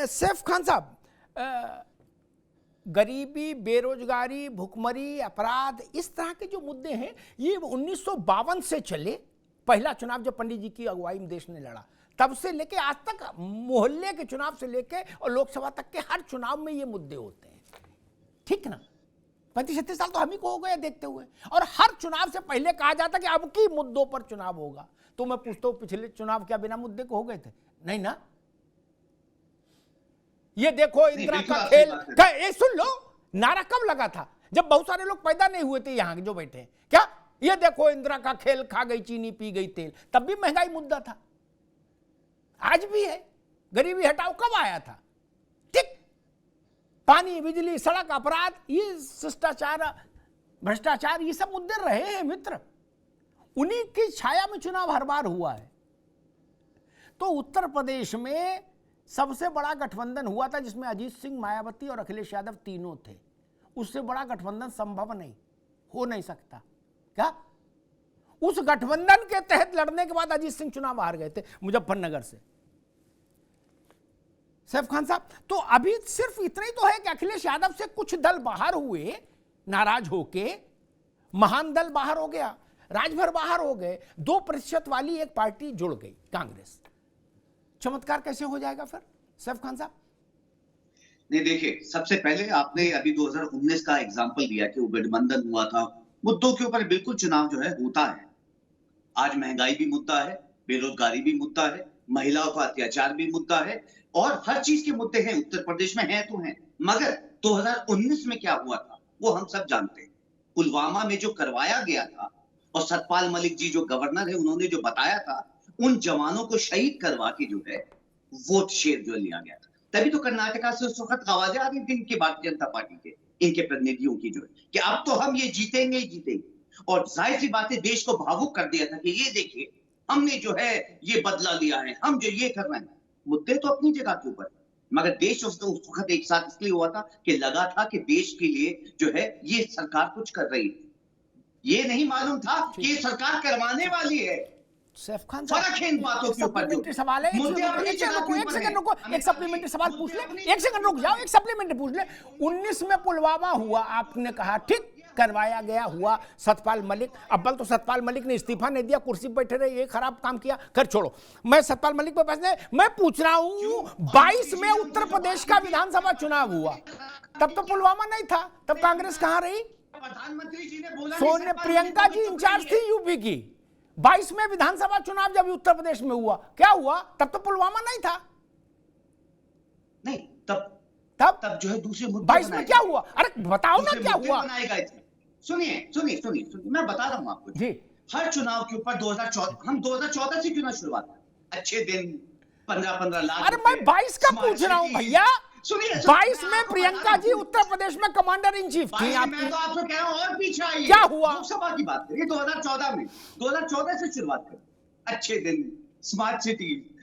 सैफ खान साहब, गरीबी, बेरोजगारी, भुखमरी, अपराध, इस तरह के जो मुद्दे हैं ये 1952 से चले। पहला चुनाव जब पंडित जी की अगुवाई में देश ने लड़ा, तब से लेके आज तक मोहल्ले के चुनाव से लेके और लोकसभा तक के हर चुनाव में ये मुद्दे होते हैं, ठीक ना। 35-36 साल तो हम ही को हो गए देखते हुए, और हर चुनाव से पहले कहा जाता कि अब की मुद्दों पर चुनाव होगा। तो मैं पूछता हूं, पिछले चुनाव क्या बिना मुद्दे को हो गए थे? नहीं ना। ये देखो इंदिरा का खेल, ये सुन लो, नारा कब लगा था? जब बहुत सारे लोग पैदा नहीं हुए थे यहां जो बैठे हैं। क्या ये देखो इंदिरा का खेल, खा गई चीनी पी गई तेल, तब भी महंगाई मुद्दा था, आज भी है। गरीबी हटाओ कब आया था? ठीक। पानी, बिजली, सड़क, अपराध, ये शिष्टाचार, भ्रष्टाचार, ये सब मुद्दे रहे हैं मित्र। उन्हीं की छाया में चुनाव हर बार हुआ है। तो उत्तर प्रदेश में सबसे बड़ा गठबंधन हुआ था जिसमें अजीत सिंह, मायावती और अखिलेश यादव तीनों थे। उससे बड़ा गठबंधन संभव नहीं, हो नहीं सकता। क्या उस गठबंधन के तहत लड़ने के बाद अजीत सिंह चुनाव हार गए थे मुजफ्फरनगर से। सैफ खान साहब, तो अभी सिर्फ इतना ही तो है कि अखिलेश यादव से कुछ दल बाहर हुए नाराज होके, महान दल बाहर हो गया, राजभर बाहर हो गए, 2% वाली एक पार्टी जुड़ गई, कांग्रेस। चमत्कार कैसे हो जाएगा फिर सैफ खान साहब? नहीं, देखिए, सबसे पहले आपने अभी 2019 का एग्जाम्पल दिया कि वो गठबंधन हुआ था। मुद्दों के ऊपर बिल्कुल चुनाव जो है होता है। आज महंगाई भी मुद्दा है, बेरोजगारी भी मुद्दा है, महिलाओं का अत्याचार भी मुद्दा है, और हर चीज के मुद्दे हैं उत्तर प्रदेश में, हैं तो हैं। मगर 2019 में क्या हुआ था वो हम सब जानते हैं। पुलवामा में जो करवाया गया था, और सतपाल मलिक जी जो गवर्नर है उन्होंने जो बताया था, उन जवानों को शहीद करवा के जो है वोट शेयर जो लिया गया था। तभी तो कर्नाटका से उस वक्त आवाजें आ रही थी इनकी भारतीय जनता पार्टी के, इनके प्रतिनिधियों की जो है कि अब तो हम ये जीतेंगे ही जीतेंगे। और जाहिर सी बात है, देश को भावुक कर दिया था कि ये देखिए हमने जो है ये बदला लिया है, हम जो ये कर रहे हैं। मुद्दे तो अपनी जगह के ऊपर, मगर देश उस वक्त एक साथ इसलिए हुआ था कि लगा था कि देश के लिए जो है ये सरकार कुछ कर रही है। ये नहीं मालूम था कि ये सरकार करवाने वाली है। सैफ खान फर्क है इन बातों के ऊपर। सप्लीमेंट्री सवाल है, एक सेकंड रुको, एक सप्लीमेंट्री सवाल पूछ ले, एक सेकंड रुक जाओ, एक सप्लीमेंट्री पूछ ले। 19 में पुलवामा हुआ, आपने कहा ठीक, करवाया गया, हुआ। सतपाल मलिक, अव्वल तो सतपाल मलिक ने इस्तीफा नहीं दिया, कुर्सी पर बैठे रहे, ये खराब काम किया, कर छोड़ो। मैं सतपाल मलिक पे पैसे, मैं पूछ रहा हूं 22 में उत्तर प्रदेश का विधानसभा चुनाव हुआ, तब तो पुलवामा नहीं था, तब कांग्रेस कहां रही? प्रधानमंत्री जी ने बोला, सोनिया, प्रियंका जी इंचार्ज थी यूपी की। 22 में विधानसभा चुनाव जब उत्तर प्रदेश में हुआ, क्या हुआ? तब तो पुलवामा नहीं था। नहीं, तब जो है दूसरे मुद्दे 22 में क्या हुआ? अरे बताओ ना क्या हुआ। सुनिए, मैं बता रहा हूं आपको जी। हर चुनाव के ऊपर 2014 से क्यों ना शुरुआत है, अच्छे दिन 15-15 लाख। अरे मैं 22 का पूछ रहा हूं भैया। 22 में प्रियंका जी उत्तर प्रदेश में कमांडर इन चीफ थी। मैं तो आपको कह रहा हूं और पीछे आइए, क्या हुआ? लोकसभा की बात करिए 2014 में, 2014 से शुरुआत करें। अच्छे दिन, स्मार्ट सिटी,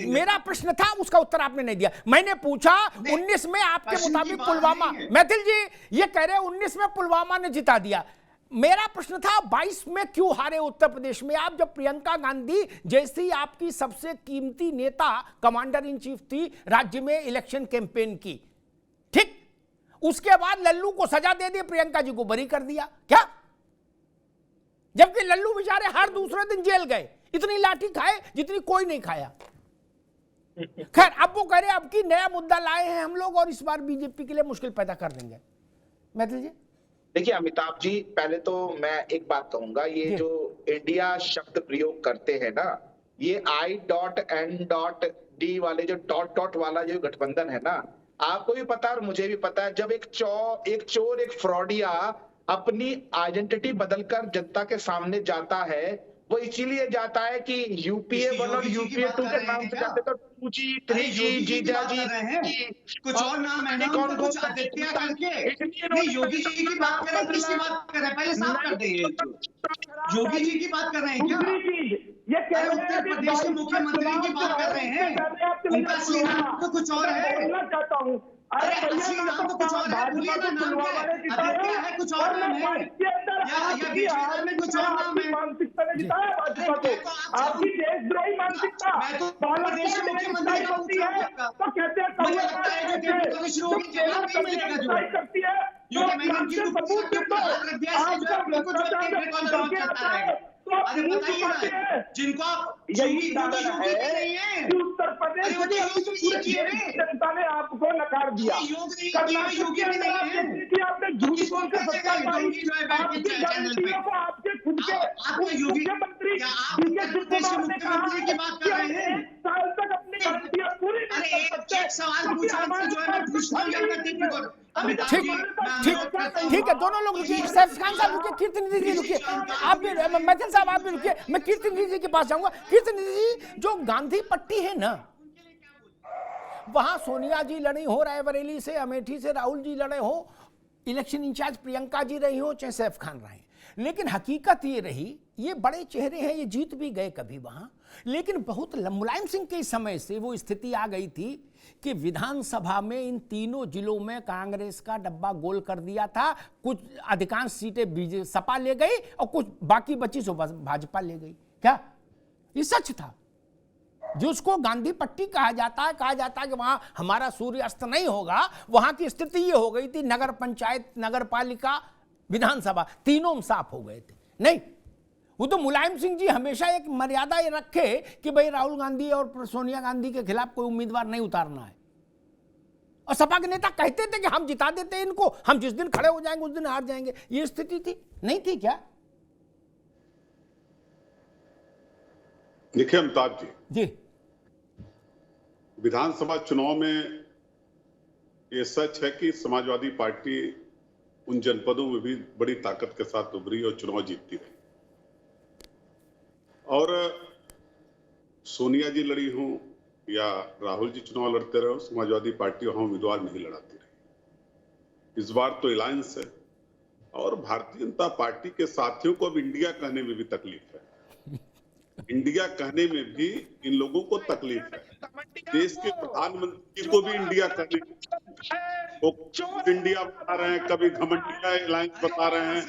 मेरा प्रश्न था, उसका उत्तर आपने नहीं दिया। मैंने पूछा 19 में आपके मुताबिक पुलवामा, मैथिल जी ये कह रहे 19 में पुलवामा ने जिता दिया। मेरा प्रश्न था 22 में क्यों हारे उत्तर प्रदेश में आप, जब प्रियंका गांधी जैसी आपकी सबसे कीमती नेता कमांडर इन चीफ थी राज्य में इलेक्शन कैंपेन की, ठीक? उसके बाद लल्लू को सजा दे दी, प्रियंका जी को बरी कर दिया, क्या? जबकि लल्लू बेचारे हर दूसरे दिन जेल गए, इतनी लाठी खाए जितनी कोई नहीं खाया। खैर, अब वो कह रहे अब की नया मुद्दा लाए हैं हम लोग और इस बार बीजेपी के लिए मुश्किल पैदा कर देंगे। मैथिल जी, देखिए अमिताभ जी, पहले तो मैं एक बात कहूंगा, ये जो इंडिया शब्द प्रयोग करते हैं ना, ये I.N.D वाले जो डॉट वाला जो गठबंधन है ना, आपको भी पता है और मुझे भी पता है, जब एक चोर एक फ्रॉडिया अपनी आइडेंटिटी बदलकर जनता के सामने जाता है, वो इसीलिए जाता है कि यूपीए 1 और यूपीए 2 के नाम से जाते तो 2G 3G जीजाजी कुछ और नाम है ना, कौन कुछ आदित्य करके। नहीं, योगी जी की बात कर रहे हैं, किसकी बात कर रहे हैं, पहले साफ कर देंगे। योगी जी की बात कर रहे हैं क्या? ये कह रहे उत्तर प्रदेश के मुख्यमंत्री की बात कर रहे हैं। उनका असली नाम तो कुछ और है। बोलना चाहता हूँ। अरे असली नाम तो कुछ और है, बोलिए ना नाम क्या है? आदित्य है कुछ और नाम है, या बीजेपी में कुछ और नाम है? मानसिकता ने जिताया भाजपा को, आपकी देशद्रोही मानसिकता। मैं तो प्रदेश के मुख्यमंत्री का पूछ रहा हूँ आपका। तो कहते हैं मुझे लगता है जो डेपुटी शुरू होगी जवाब नहीं मिलेगा जो है, करती है क्योंकि मैंने इनकी सबूत दे दो। हाथ रख दिया इसलिए जो है बिल्कुल जो है टेप रिकॉर्डर ऑन चलता रहेगा। अरे बताइए ना, जिनको आप यही योगी कारण की है नहीं है, कि उत्तर प्रदेश अरे वो तो योग नहीं किए हैं। जनता ने आपको नकार दिया। योग नहीं किए हैं, योगी भी नहीं है। आपने झूठ बोल के सत्ता पाई। योगी जो है बैठ के आपकी चैनल पे गारंटियों को आपके खुद के आपको योगी मुख्यमंत्री क्या आप उत्तर प्रदेश के मुख्यमंत्री की बात कर रहे हैं? साल तक अपनी गारंटियां पूरी अरे नहीं कर सकते। एक सवाल पूछा आपसे जो है मैं पूछता हूँ आपका टेप रिकॉर्डर। अमिताभ ठीक जी मैं ठीक अनुरोध करता हूँ, ठीक है, दोनों लोग रुकिए। सैफ खान साहब रुकिए, कीर्तनिधि जी रुकिए, आप भी, मैथिल साहब आप भी रुकिए। मैं कीर्तनिधि जी के पास जाऊंगा। कीर्तनिधि जी, जो गांधी पट्टी है ना, वहां सोनिया जी लड़ी हो, रायबरेली से, अमेठी से राहुल जी लड़े हो, इलेक्शन इंचार्ज प्रियंका जी रही हो, चाहे सैफ खान रहे, लेकिन हकीकत ये रही, ये बड़े चेहरे हैं, ये जीत भी गए कभी वहां, लेकिन बहुत मुलायम सिंह के समय से वो स्थिति आ गई थी कि विधानसभा में इन तीनों जिलों में कांग्रेस का डब्बा गोल कर दिया था। कुछ अधिकांश सीटें सपा ले गई और कुछ बाकी बची सो भाजपा ले गई। क्या ये सच था? जिसको गांधी पट्टी कहा जाता है कि वहां हमारा सूर्यास्त नहीं होगा, वहां की स्थिति ये हो गई थी। नगर पंचायत, नगर पालिका, विधानसभा तीनों साफ हो गए थे। नहीं, वो तो मुलायम सिंह जी हमेशा एक मर्यादा ये रखे कि भाई राहुल गांधी और सोनिया गांधी के खिलाफ कोई उम्मीदवार नहीं उतारना है, और सपा के नेता कहते थे कि हम जिता देते हैं इनको, हम जिस दिन खड़े हो जाएंगे उस दिन हार जाएंगे। ये स्थिति थी, नहीं थी क्या? देखिए अमिताभ जी, विधानसभा चुनाव में ये सच है कि समाजवादी पार्टी उन जनपदों में भी बड़ी ताकत के साथ उभरी और चुनाव जीतती रही, और सोनिया जी लड़ी हो या राहुल जी चुनाव लड़ते रहे, समाजवादी पार्टी वहां उम्मीदवार नहीं लड़ाती रही। इस बार तो अलायंस है, और भारतीय जनता पार्टी के साथियों को अब इंडिया कहने में भी तकलीफ है। इंडिया कहने में भी इन लोगों को तकलीफ है। देश के प्रधानमंत्री को भी इंडिया कहने वो इंडिया बता रहे हैं, कभी घमंडिया अलायंस बता रहे हैं।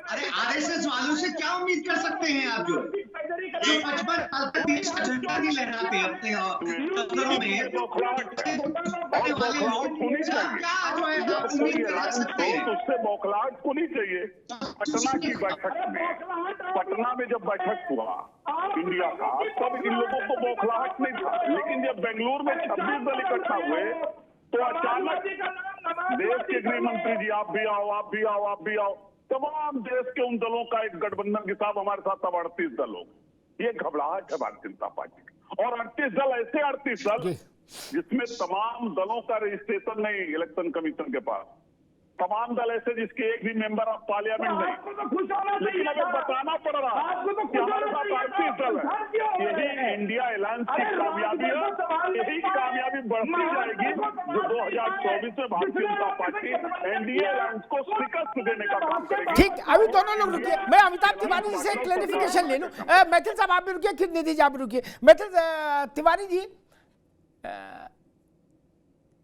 अरे आरएसएस वालों से क्या उम्मीद कर सकते हैं आप? जो 55 साल तक देश का झंडा नहीं लहराते अपने दफ्तरों में, उससे बौखलाहट को नहीं चाहिए। पटना की बैठक में, पटना में जब बैठक हुआ इंडिया का, तब इन लोगों को बौखलाहट नहीं था, लेकिन जब बेंगलुरु में 26 दल इकट्ठा हुए तो अचानक देश के गृह मंत्री जी आप भी आओ, आप भी आओ, आप भी आओ, तमाम देश के उन दलों का एक गठबंधन के साथ हमारे साथ तब 38 दल हो गए। ये घबराहट है भारतीय जनता पार्टी की। और 38 दल ऐसे 38 दल जिसमें तमाम दलों का रजिस्ट्रेशन नहीं इलेक्शन कमीशन के पास, तमाम दल ऐसे जिसके एक भी मेंबर ऑफ पार्लियामेंट नहीं, लेकिन अगर बताना पड़ रहा कि हमारे पास 38 दल है, यही इंडिया अलायंस की कामयाबी है। यही कामयाबी बढ़ती जाएगी जो 2024 में Bharatiya Janata party NDA alliance को शिकस्त देने का काम करेगी। ठीक, अभी दोनों लोग रुकिए। मैं अमिताभ तिवारी जी से क्लैरिफिकेशन ले लूं। मैथिल साहब आप भी रुकिए, कीर्तनिधि जी आप भी रुकिए। मैथिल तिवारी जी,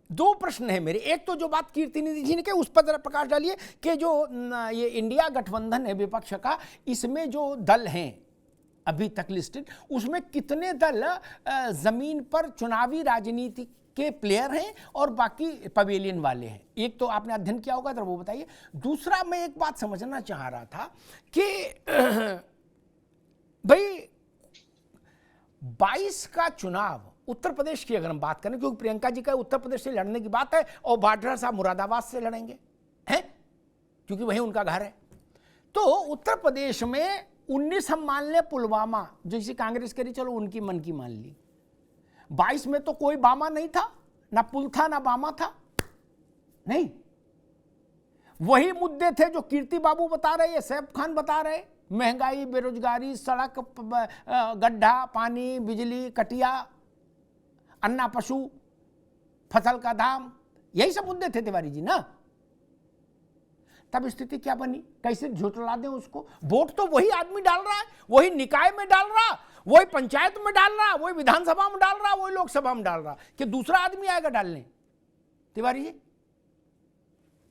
दो प्रश्न है मेरे। एक तो जो बात कीर्तनिधि जी ने कही उस पर जरा प्रकाश डालिए कि जो ये इंडिया गठबंधन है विपक्ष का, इसमें जो दल हैं अभी तक लिस्टेड, उसमें कितने दल जमीन पर चुनावी राजनीति के प्लेयर हैं और बाकी पवेलियन वाले हैं? एक तो आपने अध्ययन किया होगा तो वो बताइए। दूसरा मैं एक बात समझना चाह रहा था कि भाई 22 का चुनाव उत्तर प्रदेश की अगर हम बात करें, क्योंकि प्रियंका जी का उत्तर प्रदेश से लड़ने की बात है और वाड्रा साहब मुरादाबाद से लड़ेंगे हैं, क्योंकि वहीं उनका घर है। तो उत्तर प्रदेश में 19 हम मान ले पुलवामा, जैसे कांग्रेस करी, चलो उनकी मन की मान ली। 22 में तो कोई बामा नहीं था, ना पुल था ना बामा था, नहीं। वही मुद्दे थे जो कीर्ति बाबू बता रहे, सैफ खान बता रहे, महंगाई, बेरोजगारी, सड़क, गड्ढा, पानी, बिजली, कटिया, अन्ना पशु, फसल का दाम, यही सब मुद्दे थे तिवारी जी ना। तब स्थिति क्या बनी? कैसे झुठला दें उसको? वोट तो वही आदमी डाल रहा है, वही निकाय में डाल रहा, वही पंचायत में डाल रहा, वही विधानसभा में डाल रहा, वही लोकसभा में डाल रहा, कि दूसरा आदमी आएगा डालने? तिवारी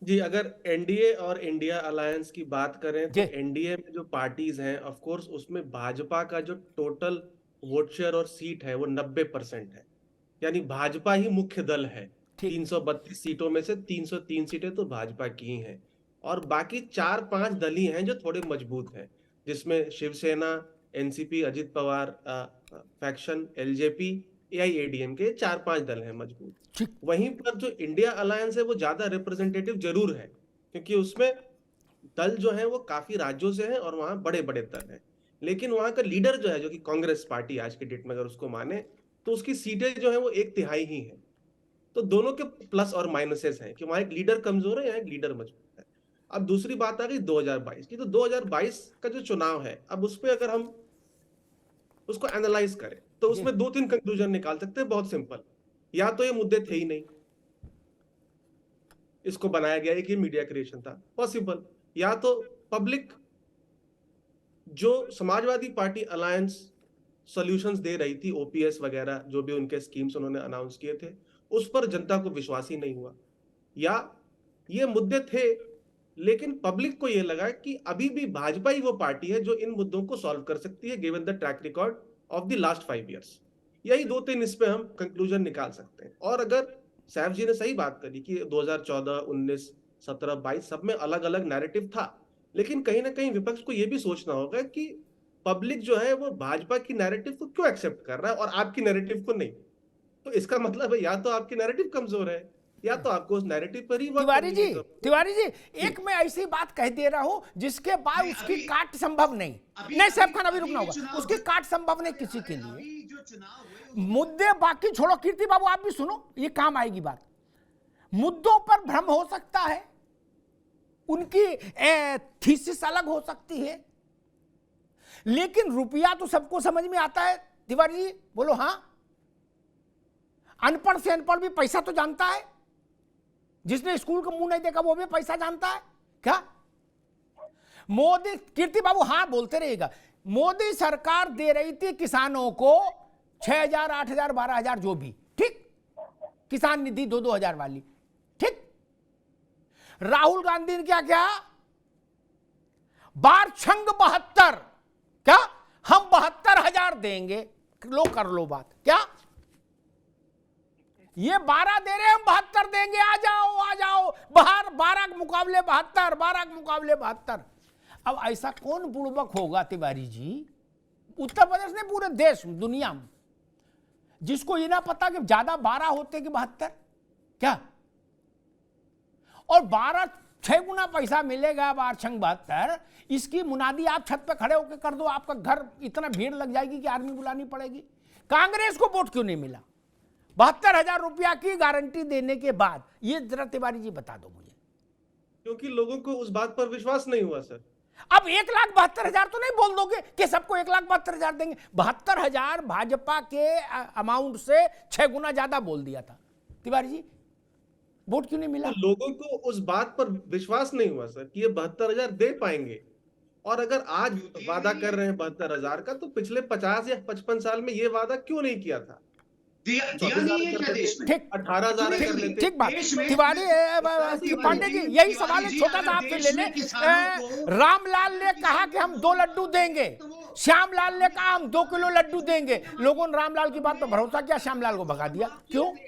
जी, अगर एनडीए और इंडिया अलायंस की बात करें तो जी। एनडीए में जो पार्टीज हैं, ऑफ कोर्स उसमें भाजपा का जो टोटल वोट शेयर और सीट है वो 90% है, यानी भाजपा ही मुख्य दल है। ठीक। 332 सीटों में से 303 सीटें तो भाजपा की ही हैं, और बाकी 4-5 दल ही हैं जो थोड़े मजबूत हैं, जिसमें Shiv Sena, NCP, Ajit Pawar faction, LJP, AIADMK 4-5 दल हैं मजबूत। ठीक। वहीं पर जो इंडिया अलायंस है वो ज्यादा रिप्रेजेंटेटिव जरूर है, क्योंकि उसमें दल जो है वो काफी राज्यों से हैं और वहां बड़े बड़े दल हैं, लेकिन वहां का लीडर जो है, जो कि कांग्रेस पार्टी आज के डेट में अगर उसको माने तो उसकी सीटें जो है वो 1/3 ही है। तो दोनों के प्लस और माइनसेस हैं कि वहां एक लीडर कमजोर है, यहाँ एक लीडर मजबूत है। अब दूसरी बात आ गई 2022 की, तो 2022 का जो चुनाव है, अब उस पर अगर हम उसको एनालाइज करें तो उसमें 2-3 कंक्लूजन निकाल सकते हैं, बहुत सिंपल। या तो ये मुद्दे थे ही नहीं, इसको बनाया गया है कि मीडिया क्रिएशन था, पॉसिबल। या तो पब्लिक जो समाजवादी पार्टी अलायंस सॉल्यूशंस दे रही थी, ओपीएस वगैरह जो भी उनके स्कीम्स उन्होंने अनाउंस किए थे, उस पर जनता को विश्वास ही नहीं हुआ। या ये मुद्दे थे लेकिन पब्लिक को ये लगा कि अभी भी भाजपा ही वो पार्टी है जो इन मुद्दों को सॉल्व कर सकती है, given the track record of the last 5 years. यही 2-3 इस पे हम कंक्लूजन निकाल सकते हैं। और अगर सैफ जी ने सही बात करी कि 2014, 19, 17, 22 सब में अलग अलग नैरेटिव था, लेकिन कहीं ना कहीं विपक्ष को यह भी सोचना होगा कि पब्लिक जो है वो भाजपा की नैरेटिव को क्यों एक्सेप्ट कर रहा है और आपकी नैरेटिव को नहीं। तो इसका मतलब है या तो आपकी नैरेटिव कमजोर है या तो आपको उस नैरेटिव पर ही वर्क करने की जरूरत है। तिवारी जी, एक मैं ऐसी बात कह दे रहा हूं जिसके बाद उसकी काट संभव नहीं। नहीं सैफ खान, अभी रुकना होगा, उसकी काट संभव नहीं किसी के लिए। मुद्दे बाकी छोड़ो, कीर्ति बाबू आप भी सुनो, ये काम आएगी बात। मुद्दों पर भ्रम हो सकता है, उनकी थीसिस अलग हो सकती है, लेकिन रुपया तो सबको समझ में आता है। तिवारी जी बोलो। हाँ, अनपढ़ से अनपढ़ भी पैसा तो जानता है, जिसने स्कूल का मुंह नहीं देखा वो भी पैसा जानता है क्या? मोदी, कीर्ति बाबू हाँ बोलते रहेगा, मोदी सरकार दे रही थी किसानों को 6,000, 8,000, 12,000 जो भी, ठीक, किसान निधि 2-2 हज़ार वाली, ठीक। राहुल गांधी ने क्या किया? बारछंग 72, क्या हम 72,000 देंगे, लो कर लो बात, क्या ये 12 दे रहे, हम 72 देंगे, आ जाओ आ जाओ, बाहर 12 के मुकाबले 72, 12 के मुकाबले 72। अब ऐसा कौन बुड़बक होगा तिवारी जी, उत्तर प्रदेश ने पूरे देश दुनिया में, जिसको ये ना पता कि ज्यादा 12 होते कि 72, क्या? और 12 6 गुना पैसा मिलेगा, 72। इसकी मुनादी आप छत पे खड़े होकर कर दो, आपका घर इतना भीड़ लग जाएगी कि आर्मी बुलानी पड़ेगी। कांग्रेस को वोट क्यों नहीं मिला 72,000 रुपया की गारंटी देने के बाद? ये जरा तिवारी जी बता दो मुझे। क्योंकि लोगों को उस बात पर विश्वास नहीं हुआ सर। अब 1,72,000 तो नहीं बोल दोगे कि सबको 1,72,000 देंगे। 72,000 भाजपा के अमाउंट से 6 गुना ज्यादा बोल दिया था। तिवारी जी वोट क्यों नहीं मिला? तो लोगों को उस बात पर विश्वास नहीं हुआ सर कि ये 72,000 दे पाएंगे। और अगर आज वादा कर रहे हैं 72,000 का, तो पिछले 50 या 55 साल में ये वादा क्यों नहीं किया था? दिया नहीं है क्या देश में? ठीक, 18,000 कर लेते। ठीक बात। तिवारी पांडे जी, यही सवाल है छोटा सा आपसे ले ले। रामलाल ने कहा कि हम 2 लड्डू देंगे, श्यामलाल ने कहा हम 2 किलो लड्डू देंगे। लोगों ने रामलाल की बात पर भरोसा किया, श्यामलाल को भगा दिया। क्यों?